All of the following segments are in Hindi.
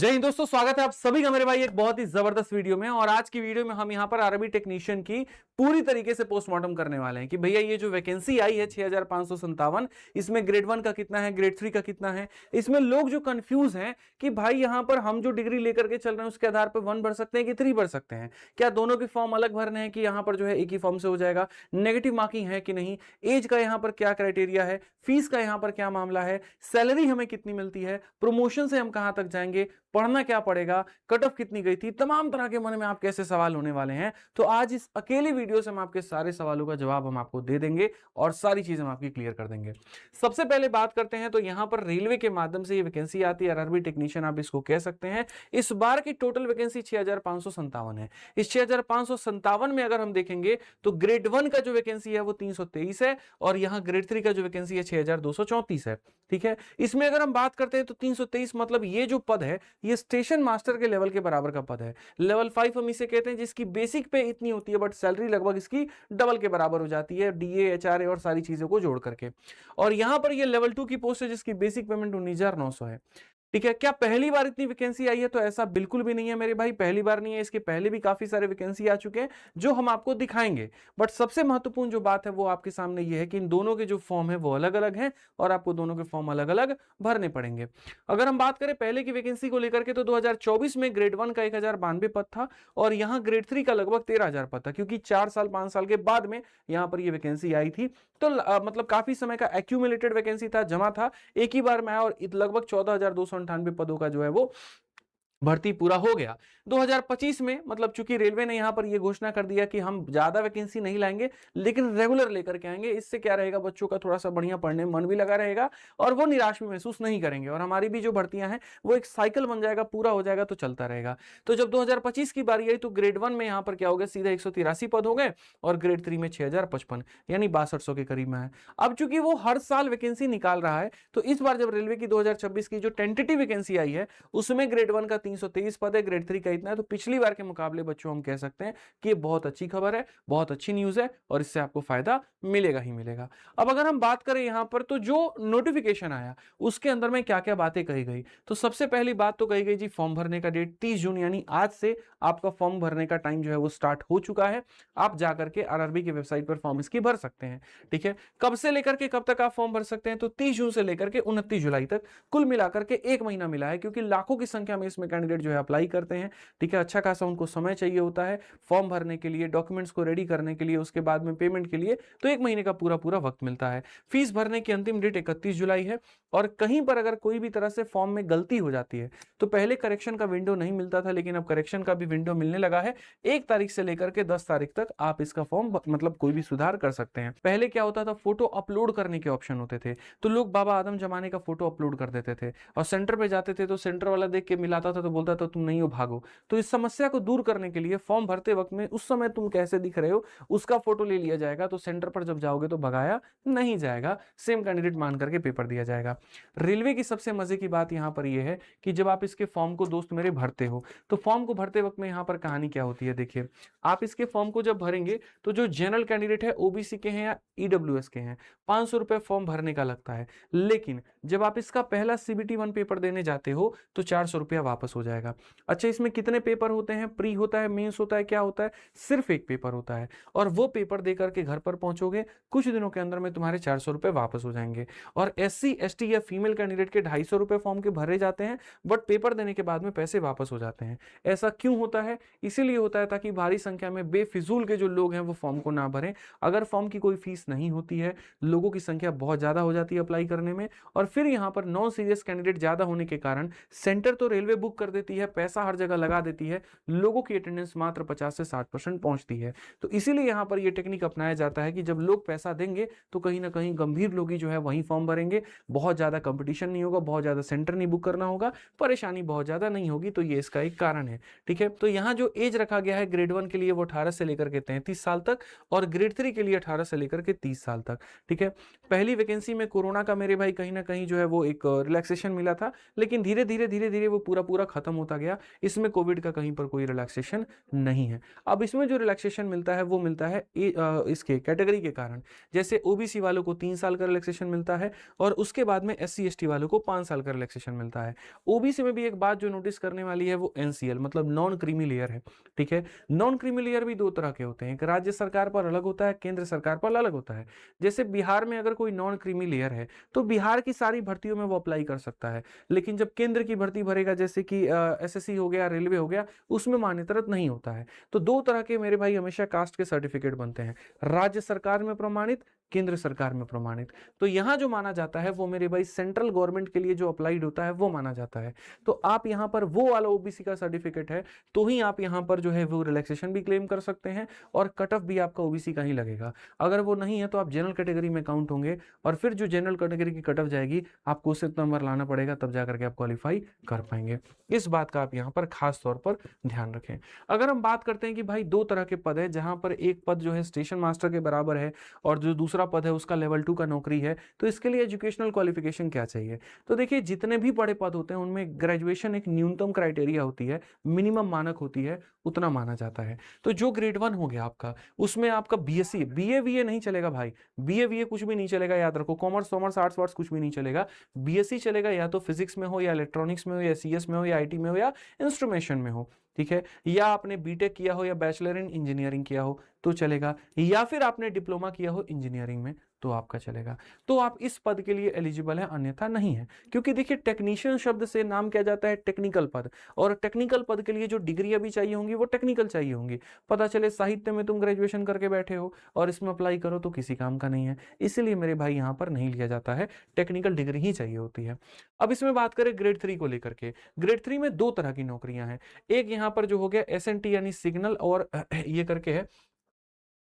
जय हिंद दोस्तों, स्वागत है आप सभी का मेरे भाई एक बहुत ही जबरदस्त वीडियो में। और आज की वीडियो में हम यहाँ पर आरबी टेक्नीशियन की पूरी तरीके से पोस्टमार्टम करने वाले हैं कि भैया ये जो वैकेंसी आई है 6557, इसमें ग्रेड 1 का कितना है, ग्रेड 3 का कितना है। इसमें लोग जो कंफ्यूज हैं कि भाई यहाँ पर हम जो डिग्री लेकर के चल रहे हैं उसके आधार पर 1 भर सकते हैं कि 3 भर सकते हैं, क्या दोनों के फॉर्म अलग भरने हैं कि यहाँ पर जो है एक ही फॉर्म से हो जाएगा, नेगेटिव मार्किंग है कि नहीं, एज का यहाँ पर क्या क्राइटेरिया है, फीस का यहाँ पर क्या मामला है, सैलरी हमें कितनी मिलती है, प्रमोशन से हम कहां तक जाएंगे, पढ़ना क्या पड़ेगा, कट ऑफ कितनी गई थी, तमाम तरह के मन में आपके ऐसे सवाल होने वाले हैं। तो आज इस अकेले वीडियो से हम आपके सारे सवालों का जवाब हम आपको दे देंगे और सारी चीजें हम आपकी क्लियर कर देंगे। सबसे पहले बात करते हैं तो यहां पर रेलवे के माध्यम से ये वैकेंसी आती है, आरआरबी टेक्नीशियन आप इसको कह सकते हैं। इस बार की टोटल वैकेंसी 6557 है। इस 6557 में अगर हम देखेंगे तो ग्रेड 1 का जो वैकेंसी है वो 323 है और यहां ग्रेड 3 का जो वैकेंसी है 6234 है। ठीक है, इसमें अगर हम बात करते हैं तो 323 मतलब ये जो पद है ये स्टेशन मास्टर के लेवल के बराबर का पद है। लेवल 5 हम इसे कहते हैं जिसकी बेसिक पे इतनी होती है बट सैलरी लगभग इसकी डबल के बराबर हो जाती है, डीए एचआरए और सारी चीजों को जोड़ करके। और यहां पर ये लेवल 2 की पोस्ट है जिसकी बेसिक पेमेंट 19,900 है। ठीक है, क्या पहली बार इतनी वैकेंसी आई है? तो ऐसा बिल्कुल भी नहीं है मेरे भाई, पहली बार नहीं है। इसके पहले भी काफी सारे वैकेंसी आ चुके हैं जो हम आपको दिखाएंगे। बट सबसे महत्वपूर्ण जो बात है वो आपके सामने ये है कि इन दोनों के जो फॉर्म है वो अलग अलग हैं और आपको दोनों के फॉर्म अलग अलग भरने पड़ेंगे। अगर हम बात करें पहले की वैकेंसी को लेकर के तो 2024 में ग्रेड 1 का 1092 पद था और यहाँ ग्रेड 3 का लगभग 13,000 पद था, क्योंकि 4 साल 5 साल के बाद में यहाँ पर ये वैकेंसी आई थी। तो मतलब काफी समय का एक्यूमुलेटेड वैकेंसी था, जमा था, एक ही बार में आया और लगभग 14,298 पदों का जो है वो भर्ती पूरा हो गया। 2025 में मतलब चूंकि रेलवे ने यहां पर यह घोषणा कर दिया कि हम ज्यादा वैकेंसी नहीं लाएंगे लेकिन रेगुलर लेकर के आएंगे, इससे क्या रहेगा बच्चों का थोड़ा सा बढ़िया पढ़ने में मन भी लगा रहेगा और वो निराश भी महसूस नहीं करेंगे और हमारी भी जो भर्तियां हैं वो एक साइकिल बन जाएगा, पूरा हो जाएगा तो चलता रहेगा। तो जब 2025 की बारी आई तो ग्रेड 1 में यहां पर क्या हो गया, सीधा 183 पद हो गए और ग्रेड 3 में 6055 यानी 6200 के करीब में है। अब चूंकि वो हर साल वैकेंसी निकाल रहा है तो इस बार जब रेलवे की 2026 की जो टेंटेटिव वैकेंसी आई है उसमें ग्रेड 1 का 323 पद है, ग्रेड 3 का इतना है। तो पिछली बार के मुकाबले बच्चों हम कह सकते हैं कि ये बहुत अच्छी खबर है, बहुत अच्छी न्यूज है और इससे आपको फायदा मिलेगा ही मिलेगा। अब अगर हम बात करें यहां पर तो जो नोटिफिकेशन आया उसके अंदर में क्या क्या बातें कही गई, तो सबसे पहली बात तो कही गई जी फॉर्म भरने का डेट 30 जून यानी आज से आपका फॉर्म भरने का टाइम जो है वो स्टार्ट हो चुका है। आप जाकर के आरआरबी की वेबसाइट पर फॉर्म इसकी भर सकते हैं। ठीक है, कब से लेकर के कब तक आप फॉर्म भर सकते हैं? तो 30 जून से लेकर के 29 जुलाई तक, कुल मिलाकर के एक महीना मिला है, क्योंकि लाखों की संख्या में इसमें कैंडिडेट जो है अप्लाई करते हैं। ठीक है, अच्छा खासा उनको समय चाहिए होता है फॉर्म भरने के लिए, डॉक्यूमेंट्स को रेडी करने के लिए, उसके बाद में पेमेंट के लिए, तो एक महीने का पूरा पूरा वक्त मिलता है। फीस भरने की अंतिम डेट 31 जुलाई है और कहीं पर अगर कोई भी तरह से फॉर्म में गलती हो जाती है तो पहले करेक्शन का विंडो नहीं मिलता था लेकिन अब करेक्शन का भी विंडो मिलने लगा है। 1 तारीख से लेकर के 10 तारीख तक आप इसका फॉर्म मतलब कोई भी सुधार कर सकते हैं। पहले क्या होता था, फोटो अपलोड करने के ऑप्शन होते थे तो लोग बाबा आदम जमाने का फोटो अपलोड कर देते थे और सेंटर पे जाते थे तो सेंटर वाला देख के मिलाता था तो बोलता था तुम नहीं हो, भागो। तो इस समस्या को दूर करने के लिए फॉर्म भरते वक्त में उस समय तुम कैसे दिख रहे हो उसका फोटो ले लिया जाएगा, तो सेंटर पर जब जाओगे तो भगाया नहीं जाएगा, सेम कैंडिडेट मान करके पेपर दिया जाएगा। रेलवे की सबसे मजे की बात यहां पर यह है कि जब आप इसके फॉर्म को दोस्त मेरे भरते हो तो फॉर्म को भरते वक्त में यहां पर कहानी क्या होती है, देखिए आप इसके फॉर्म को जब भरेंगे तो जो जनरल कैंडिडेट है, ओबीसी के हैं या ईडब्ल्यूएस के हैं, 500 रुपए फॉर्म भरने का लगता है। लेकिन जब आप इसका पहला सीबीटी 1 पेपर देने जाते हो तो 400 रुपया वापस हो जाएगा। अच्छा, इसमें कितने पेपर होते हैं? प्री होता है, मेंस होता है, क्या होता है? सिर्फ एक पेपर होता है और वो पेपर देकर के घर पर पहुंचोगे, कुछ दिनों के अंदर में तुम्हारे 400 रुपए वापस हो जाएंगे। और एससी एसटी या फीमेल कैंडिडेट के 250 रुपए फॉर्म के भरे जाते हैं बट पेपर देने के बाद में पैसे वापस हो जाते हैं। ऐसा क्यों होता है? इसीलिए होता है ताकि भारी संख्या में बेफिजूल के जो लोग हैं वो फॉर्म को ना भरें। अगर फॉर्म की कोई फीस नहीं होती है, लोगों की संख्या बहुत ज्यादा हो जाती है अप्लाई करने में और फिर यहाँ पर नॉन सीरियस कैंडिडेट ज्यादा होने के कारण सेंटर तो रेलवे बुक कर देती है, पैसा हर जगह लगा देती है, लोगों की अटेंडेंस मात्र 50 से 60% पहुंचती है। तो इसीलिए यहां पर यह टेक्निक अपनाया जाता है कि जब लोग पैसा देंगे तो कहीं ना कहीं गंभीर लोग ही जो है वही फॉर्म भरेंगे, बहुत ज्यादा कंपटीशन नहीं होगा, बहुत ज्यादा सेंटर नहीं बुक करना होगा, परेशानी बहुत ज्यादा नहीं होगी। तो ये इसका एक कारण है। ठीक है, तो यहां जो एज रखा गया है ग्रेड 1 के लिए वो 18 से लेकर के 33 साल तक और ग्रेड 3 के लिए 18 से लेकर के 30 साल तक। ठीक है, पहली वैकेंसी में कोरोना का मेरे भाई कहीं ना कहीं जो है वो एक रिलैक्सेशन मिला था लेकिन धीरे धीरे वो पूरा पूरा खत्म होता गया। इसमें कोविड का कहीं पर कोई रिलैक्सेशन नहीं है। अब इसमें जो रिलैक्सेशन मिलता है वो मिलता है इसके कैटेगरी के कारण। जैसे ओबीसी वालों को 3 साल का रिलैक्सेशन मिलता है और उसके बाद में एससी एसटी वालों को 5 साल का रिलैक्सेशन मिलता है। ओबीसी में भी एक बात जो नोटिस करने वाली है वो एनसीएल मतलब नॉन क्रीमी लेयर है, ठीक है। नॉन क्रीमी लेयर भी 2 तरह के होते हैं, एक राज्य सरकार पर अलग होता है, केंद्र सरकार पर अलग होता है। जैसे बिहार में अगर कोई नॉन क्रीमी लेयर है तो बिहार की सारी भर्तियों में वो अप्लाई कर सकता है, लेकिन जब केंद्र की भर्ती भरेगा जैसे कि एसएससी हो गया, रेलवे हो गया, उसमें मान्यता नहीं होता है। तो 2 तरह के मेरे भाई हमेशा कास्ट के सर्टिफिकेट बनते हैं, राज्य सरकार में प्रमाणित, केंद्र सरकार में प्रमाणित। तो यहां जो माना जाता है वो मेरे भाई सेंट्रल गवर्नमेंट के लिए जो अप्लाइड होता है वो माना जाता है। तो आप यहां पर वो वाला ओबीसी का सर्टिफिकेट है तो ही आप यहां पर जो है वो रिलैक्सेशन भी क्लेम कर सकते हैं और कट ऑफ भी आपका ओबीसी का ही लगेगा। अगर वो नहीं है तो आप जनरल कैटेगरी में काउंट होंगे और फिर जो जनरल कैटेगरी की कट ऑफ जाएगी आपको उससे नंबर लाना पड़ेगा, तब जाकर के आप क्वालिफाई कर पाएंगे। इस बात का आप यहां पर खास तौर पर ध्यान रखें। अगर हम बात करते हैं कि भाई 2 तरह के पद है, जहां पर एक पद जो है स्टेशन मास्टर के बराबर है और जो दूसरा पद है उसका लेवल 2 का नौकरी है, तो इसके लिए एजुकेशनल क्वालिफिकेशन क्या चाहिए? तो देखिए जितने भी बड़े पद होते हैं उनमें ग्रेजुएशन एक न्यूनतम क्राइटेरिया होती है, मिनिमम मानक होती है, उतना माना जाता है। तो जो ग्रेड 1 हो गया आपका, उसमें आपका बीएससी, बीए नहीं चलेगा भाई, बीए कुछ भी नहीं चलेगा, याद रखो। कॉमर्स आर्ट्स वार्ट्स कुछ भी नहीं चलेगा, बीएससी चलेगा, या तो फिजिक्स में हो या इलेक्ट्रॉनिक्स में हो या सीएस में हो या आईटी में हो या इंस्ट्रूमेंटेशन में हो, ठीक है। या आपने बीटेक किया हो या बैचलर इन इंजीनियरिंग किया हो तो चलेगा, या फिर आपने डिप्लोमा किया हो इंजीनियरिंग में तो आपका चलेगा। तो आप इस पद के लिए एलिजिबल है, अन्यथा नहीं है। क्योंकि देखिए टेक्नीशियन शब्द से नाम क्या जाता है, टेक्निकल पद, और टेक्निकल पद के लिए जो डिग्री अभी चाहिए होंगी वो टेक्निकल चाहिए होंगी। पता चले साहित्य में तुम ग्रेजुएशन करके बैठे हो और इसमें अप्लाई करो तो किसी काम का नहीं है, इसलिए मेरे भाई यहाँ पर नहीं लिया जाता है, टेक्निकल डिग्री ही चाहिए होती है। अब इसमें बात करें ग्रेड 3 को लेकर के, ग्रेड 3 में 2 तरह की नौकरियां हैं। एक यहाँ पर जो हो गया एसएनटी यानी सिग्नल और ये करके है,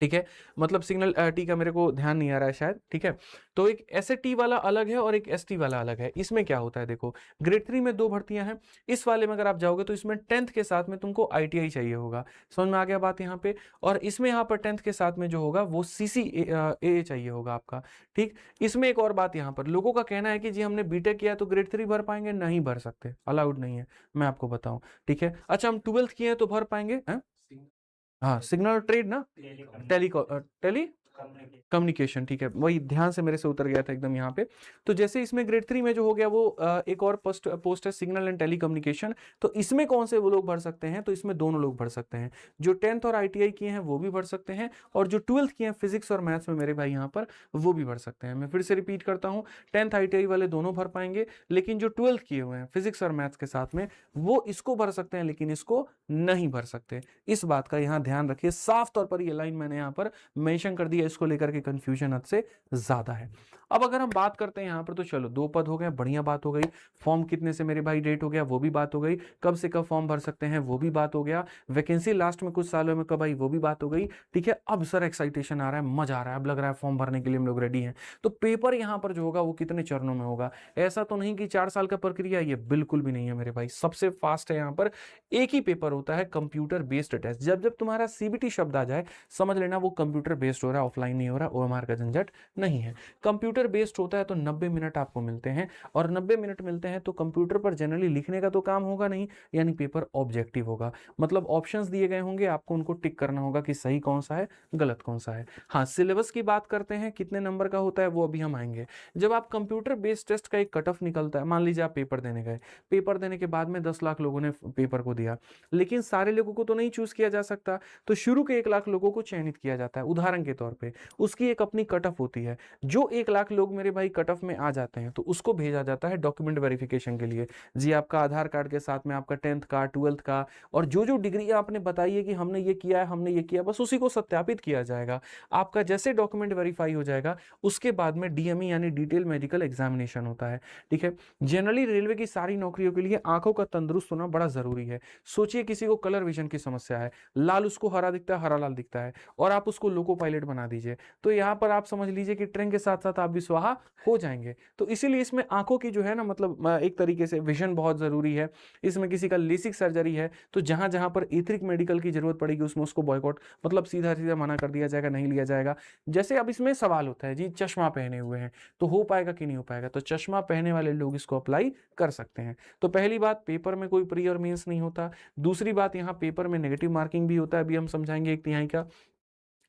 ठीक है, मतलब सिग्नल टी का मेरे को ध्यान नहीं आ रहा है शायद, ठीक है। तो एक एसटी वाला अलग है और एक एसटी वाला अलग है। इसमें क्या होता है देखो, ग्रेड 3 में 2 भर्तियां हैं। इस वाले में अगर आप जाओगे तो इसमें 10th के साथ में तुमको आईटीआई चाहिए होगा, समझ में आ गया बात यहाँ पे। और इसमें यहाँ पर 10th के साथ में जो होगा वो सीसीए चाहिए होगा आपका, ठीक। इसमें एक और बात, यहाँ पर लोगों का कहना है कि जी हमने बीटेक किया तो ग्रेड 3 भर पाएंगे, नहीं भर सकते, अलाउड नहीं है, मैं आपको बताऊं, ठीक है। अच्छा हम 12th किए हैं तो भर पाएंगे, हाँ सिग्नल ट्रेड ना, टेली कम्युनिकेशन, ठीक है, वही ध्यान से मेरे से उतर गया था एकदम यहाँ पे। तो जैसे इसमें ग्रेड 3 में जो हो गया वो एक और पोस्ट है सिग्नल एंड टेली कम्युनिकेशन। तो इसमें कौन से वो लोग भर सकते हैं, तो इसमें दोनों लोग भर सकते हैं, जो 10th और आईटीआई किए हैं वो भी भर सकते हैं, और जो 12th किए हैं फिजिक्स और मैथ्स में मेरे भाई यहाँ पर वो भी भर सकते हैं। मैं फिर से रिपीट करता हूँ, 10th आईटीआई वाले दोनों भर पाएंगे, लेकिन जो 12th किए हुए हैं फिजिक्स और मैथ्स के साथ में वो इसको भर सकते हैं लेकिन इसको नहीं भर सकते। इस बात का यहाँ ध्यान रखिए, साफ तौर पर ये लाइन मैंने यहाँ पर मेंशन कर दी है, इसको लेकर के कंफ्यूजन हद से ज्यादा है। अब अगर हम बात करते हैं यहाँ पर, तो चलो 2 पद हो गए, बढ़िया बात हो गई। फॉर्म कितने से मेरे भाई डेट हो गया वो भी बात हो गई, कब से कब फॉर्म भर सकते हैं वो भी बात हो गया, वैकेंसी लास्ट में कुछ सालों में कब आई वो भी बात हो गई, ठीक है। अब सर एक्साइटेशन आ रहा है, मजा आ रहा है, अब लग रहा है फॉर्म भरने के लिए हम लोग रेडी हैं। तो पेपर यहाँ पर जो होगा वो कितने चरणों में होगा, ऐसा तो नहीं कि 4 साल का प्रक्रिया, ये बिल्कुल भी नहीं है मेरे भाई, सबसे फास्ट है यहाँ पर। एक ही पेपर होता है, कंप्यूटर बेस्ड टेस्ट। जब जब तुम्हारा सीबीटी शब्द आ जाए समझ लेना वो कंप्यूटर बेस्ड हो रहा है, ऑफलाइन नहीं हो रहा, ओएमआर का झंझट नहीं है। कंप्यूटर बेस्ड होता है तो 90 मिनट आपको मिलते हैं, और 90 मिनट मिलते हैं तो कंप्यूटर पर जनरली लिखने का तो काम होगा नहीं, यानी पेपर ऑब्जेक्टिव होगा, मतलब ऑप्शंस दिए गए होंगे, आपको उनको टिक करना होगा कि सही कौन सा है गलत कौन सा है। हाँ सिलेबस की बात करते हैं, कितने नंबर का होता है वो अभी हम आएंगे। जब आप कंप्यूटर बेस्ड टेस्ट का एक कट ऑफ निकलता है, मान लीजिए आप पेपर देने गए, पेपर देने के बाद में 10 लाख लोगों ने पेपर को दिया, लेकिन सारे लोगों को तो नहीं चूज किया जा सकता, तो शुरू के 1 लाख लोगों को चयनित किया जाता है उदाहरण के तौर पे, उसकी एक अपनी कट ऑफ होती है। जो 1 लाख लोग मेरे भाई कट ऑफ में आ जाते हैं तो उसको भेजा जाता है डॉक्यूमेंट वेरिफिकेशन के लिए, जी आपका आधार कार्ड के साथ में आपका 10th का 12th का और जो जो डिग्री आपने बताई है कि हमने ये किया है हमने ये किया, बस उसी को सत्यापित किया जाएगा। आपका जैसे डॉक्यूमेंट वेरीफाई हो जाएगा उसके बाद में डीएमई यानी डिटेल मेडिकल एग्जामिनेशन होता है, ठीक है। जनरली रेलवे की सारी नौकरियों के लिए आंखों का तंदुरुस्त होना बड़ा जरूरी है। सोचिए किसी को कलर विजन की समस्या है, लाल उसको हरा दिखता है, हरा लाल दिखता है, और आप उसको लोको पायलट बना दीजिए। तो यहाँ पर आप समझ लीजिए कि ट्रेन के साथ साथ आप भी स्वाहा हो जाएंगे। तो इसीलिए इसमें आंखों की जो है ना, मतलब एक तरीके से विजन बहुत जरूरी है। इसमें किसी का लेसिक सर्जरी है तो जहां जहां पर एथिक मेडिकल की जरूरत पड़ेगी उसमें उसको बॉयकॉट, मतलब सीधा सीधा मना कर दिया जाएगा, नहीं लिया जाएगा। जैसे अब इसमें सवाल होता है जी, चश्मा पहने हुए हैं तो हो पाएगा कि नहीं हो पाएगा? तो चश्मा पहने वाले लोग इसको अप्लाई कर सकते हैं। तो पहली बात, पेपर में कोई प्री और मेंस नहीं होता। दूसरी बात, यहाँ पेपर में नेगेटिव मार्किंग भी होता है, अभी हम समझाएंगे 1/3 का।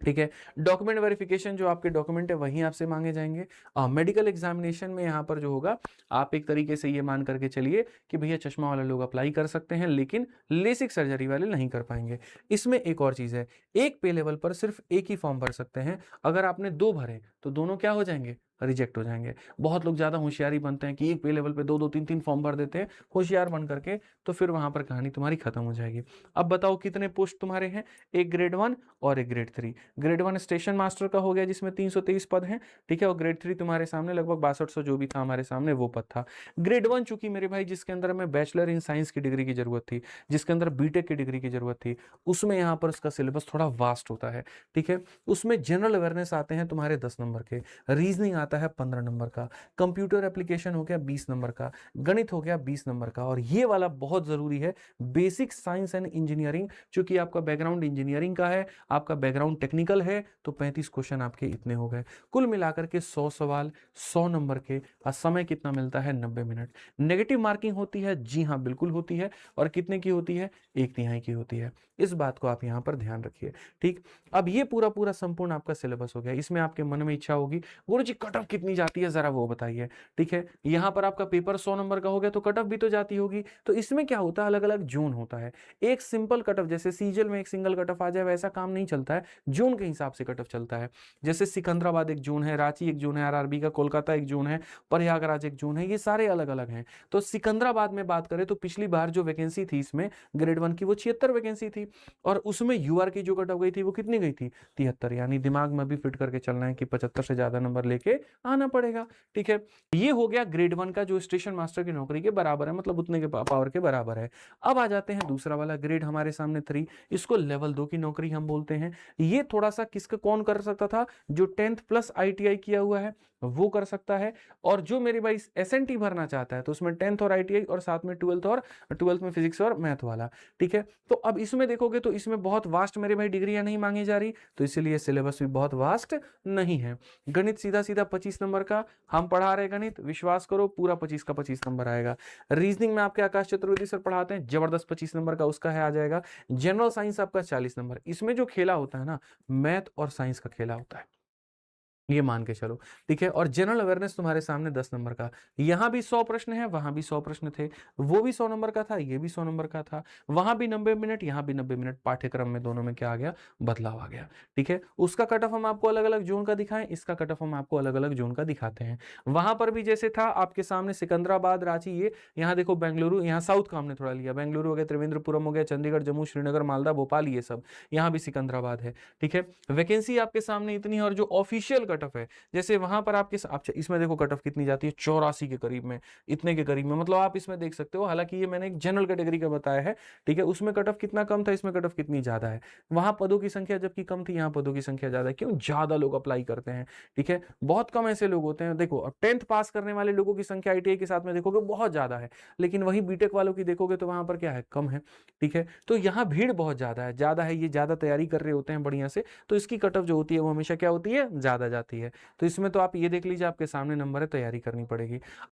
ठीक है। डॉक्यूमेंट वेरिफिकेशन, जो आपके डॉक्यूमेंट है वहीं आपसे मांगे जाएंगे। मेडिकल एग्जामिनेशन में यहाँ पर जो होगा, आप एक तरीके से ये मान करके चलिए कि भैया चश्मा वाले लोग अप्लाई कर सकते हैं लेकिन लेसिक सर्जरी वाले नहीं कर पाएंगे। इसमें एक और चीज है, एक पे लेवल पर सिर्फ एक ही फॉर्म भर सकते हैं। अगर आपने 2 भरे तो दोनों क्या हो जाएंगे? रिजेक्ट हो जाएंगे। बहुत लोग ज्यादा होशियारी बनते हैं कि एक पे लेवल पे 2-2 3-3 फॉर्म भर देते हैं होशियार बन करके, तो फिर वहां पर कहानी तुम्हारी खत्म हो जाएगी। अब बताओ कितने पोस्ट तुम्हारे हैं? एक ग्रेड 1 और एक ग्रेड 3। ग्रेड 1 स्टेशन मास्टर का हो गया जिसमें 323 पद हैं। ठीक है। और ग्रेड 3 तुम्हारे सामने लगभग 6200 जो भी था हमारे सामने वो पद था। ग्रेड 1 चूंकि मेरे भाई जिसके अंदर हमें बैचलर इन साइंस की डिग्री की जरूरत थी, जिसके अंदर बीटेक की डिग्री की जरूरत थी, उसमें यहाँ पर उसका सिलेबस थोड़ा वास्ट होता है। ठीक है। उसमें जनरल अवेयरनेस आते हैं तुम्हारे 10 नंबर के, रीजनिंग आता है 15 नंबर का, कंप्यूटर एप्लीकेशन हो गया 20 नंबर का, गणित हो गया 20 नंबर का, और ये वाला बहुत जरूरी है, बेसिक साइंस एंड इंजीनियरिंग। चूंकि आपका बैकग्राउंड इंजीनियरिंग का है, आपका बैकग्राउंड टेक्निकल है, तो 35 क्वेश्चन आपके इतने हो गए। कुल मिलाकर के 100 सवाल 100 नंबर के, और समय कितना मिलता है? 90 मिनट। नेगेटिव मार्किंग होती है? जी हाँ बिल्कुल होती है। और कितने की होती है? 1/3 की होती है। इस बात को आप यहां पर ध्यान रखिए। ठीक। अब ये पूरा पूरा संपूर्ण आपका सिलेबस हो गया। इसमें आपके मन में इच्छा होगी, गुरुजी कट ऑफ कितनी जाती है जरा वो बताइए। ठीक है। यहां पर आपका पेपर 100 नंबर का हो गया तो कट ऑफ भी तो जाती होगी। तो इसमें क्या होता है, अलग अलग जोन होता है। एक सिंपल कट ऑफ, जैसे सीजल में एक सिंगल कट ऑफ आ जाए, वैसा काम नहीं चलता है। जोन के हिसाब से कट ऑफ चलता है। जैसे सिकंदराबाद एक जोन है, रांची एक जोन है आरआरबी का, कोलकाता एक जोन है, प्रयागराज एक जोन है, ये सारे अलग अलग हैं। तो सिकंदराबाद में बात करें तो पिछली बार जो वैकेंसी थी इसमें ग्रेड 1 की, वो 76 वैकेंसी थी, और उसमें यूआर की जो कट ऑफ गई थी वो कितनी गई थी? 73। यानी दिमाग में भी फिट करके चलना है कि 75 से ज्यादा नंबर लेके आना पड़ेगा। ठीक है। ये हो गया ग्रेड 1 का, जो स्टेशन मास्टर की नौकरी के बराबर है, मतलब उतने के पावर के बराबर है। अब आ जाते हैं दूसरा वाला ग्रेड हमारे सामने 3, इसको लेवल 2 की नौकरी हम बोलते हैं। ये थोड़ा सा किसका कौन कर सकता था? जो 10th प्लस आईटीआई किया हुआ है वो कर सकता है। और जो मेरे भाई एसएनटी भरना चाहता है तो उसमें 10th और आईटीआई और साथ में 12th, और 12th में फिजिक्स और मैथ वाला। ठीक है। तो अब इसमें देखोगे तो इसमें बहुत वास्ट मेरे भाई डिग्रियां नहीं मांगी जा रही, तो इसीलिए सिलेबस भी बहुत वास्ट नहीं है। गणित सीधा सीधा 25 नंबर का हम पढ़ा रहे गणित, विश्वास करो पूरा 25 का 25 नंबर आएगा। रीजनिंग में आपके आकाश चतुर्वेदी सर पढ़ाते हैं, जबरदस्त 25 नंबर का उसका है आ जाएगा। जनरल साइंस आपका 40 नंबर। इसमें जो खेला होता है ना, मैथ और साइंस का खेला होता है, ये मान के चलो। ठीक है। और जनरल अवेयरनेस तुम्हारे सामने 10 नंबर का, यहां भी 100 प्रश्न है, वहां भी 100 प्रश्न थे, वो भी 100 नंबर का था, ये भी 100 नंबर का था। वहां भी 90 मिनट, यहां भी 90 मिनट। पाठ्यक्रम में दोनों में क्या आ गया? बदलाव आ गया। ठीक है। उसका कट ऑफ हम आपको अलग अलग जोन का दिखाएं, इसका कट ऑफ हम आपको अलग अलग जोन का दिखाते हैं। वहां पर भी जैसे था आपके सामने सिकंदराबाद, रांची, ये यहाँ देखो बेंगलुरु, यहाँ साउथ का हमने थोड़ा लिया, बेंगलुरु हो गया, त्रिवेंद्रपुरम हो गया, चंडीगढ़, जम्मू, श्रीनगर, मालदा, भोपाल, ये सब। यहाँ भी सिकंदराबाद है। ठीक है। वैकेंसी आपके सामने इतनी है, और जो ऑफिशियल कट ऑफ है, जैसे वहां पर आपके इसमें देखो कट ऑफ कितनी जाती है? 84 के करीब में, इतने के करीब में, मतलब आप इसमें देख सकते हो। हालांकि ये मैंने एक जनरल कैटेगरी का बताया है। ठीक है। उसमें कट ऑफ कितना कम था, इसमें कट ऑफ कितनी ज्यादा है। वहां पदों की संख्या जबकि कम थी, यहाँ पदों की संख्या ज्यादा है। क्यों? ज्यादा लोग अप्लाई करते हैं। ठीक है। बहुत कम ऐसे लोग होते हैं, देखो अब 10th पास करने वाले लोगों की संख्या आईटीआई के साथ में देखोगे बहुत ज्यादा है, लेकिन वही बीटेक वालों की देखोगे तो वहां पर क्या है? कम है। ठीक है। तो यहाँ भीड़ बहुत ज्यादा है, ये ज्यादा तैयारी कर रहे होते हैं बढ़िया से, तो इसकी कट ऑफ जो होती है वो हमेशा क्या होती है? ज्यादा जाती है। तो इसमें तो आप ये देख लीजिए, आपके सामने नंबर है, तैयारी करनी पड़ेगी।